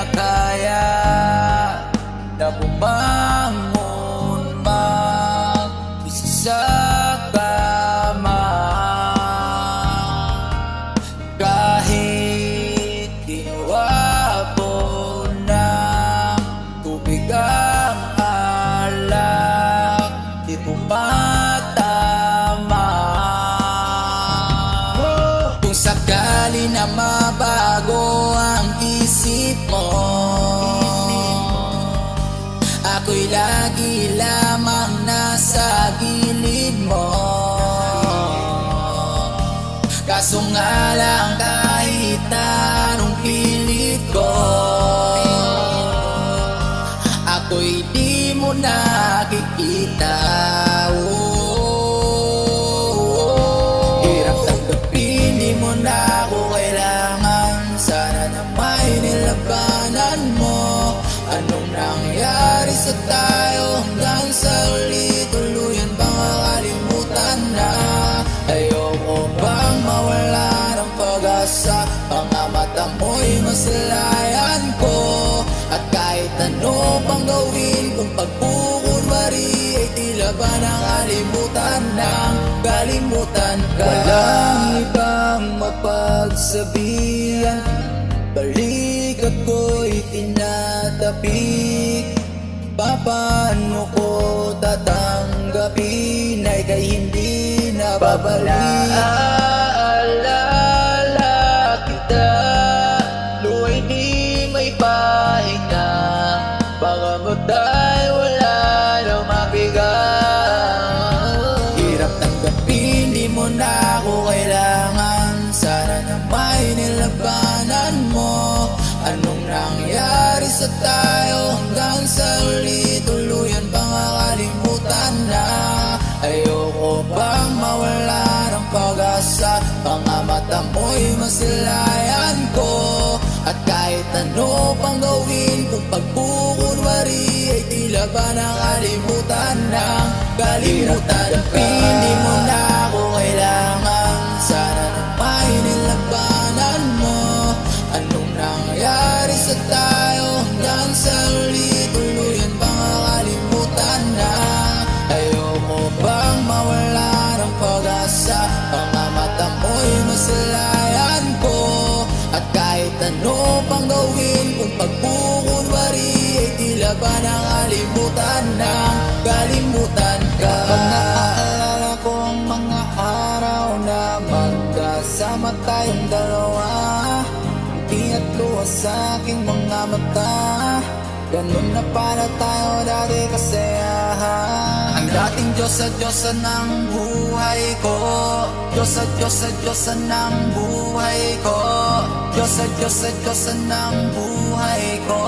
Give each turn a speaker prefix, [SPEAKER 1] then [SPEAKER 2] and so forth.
[SPEAKER 1] na kaya na bumangon mag-isa sa kama, kahit ginawa po ng tubig ang alak, di tumatama. Kung sakali na mabago ang isip mo, ako'y lagi lamang nasa gilid mo. Kaso nga lang kahit anong pilit ko, ako'y di mo nakikita. Hirap tanggapin, di mo na ako kailangan. Sana na may nilabanan mo. Anong nangyari sa tayo hanggang sa uli? Tuluyan bang makalimutan na? Ayoko bang mawala ng pag-asa? Mga mata mo'y masalayan ko. At kahit ano pang gawin kung pagkukunwari, ay tila ba nakalimutan ng kalimutan ka. Walang ibang mapagsabihan, balikat ko'y tinatapik. Paano ko tatanggapin ay kay hindi na babalik? Naaalala kita, luwa'y di may pahinga. Baka matay wala na mabigat. Hirap tanggapin, di mo na ako kailangan. Sana na may nilabanan mo. Anong nangyari sa tayo hanggang sa uli? Tuluyan bang makalimutan na? Ayoko bang mawala ng pag-asa? Mga mata mo'y masilayan ko. At kahit ano pang gawin kung pagkukunwari, ay tila ba nakalimutan ng kalimutan ka. Hindi mo na ako kailangan. Sana na may nilabanan mo. Anong nangyari sa tayo hanggang sa uli? Tuluyan bang makalimutan na? Ayoko bang mawala ng pag-asa? Mga mata mo'y masalayan ko. At kahit ano pang gawin kung pagkukunwari, ay tila ba nakalimutan na? Kalimutan ka. Pag naaalala ko ang mga araw na magkasama tayong dalawa, at luha sa aking mga mata, ganun na para tayo dati kasayahan. Ang dating Diyosa ng buhay ko, Diyosa ng buhay ko, Diyosa ng buhay ko.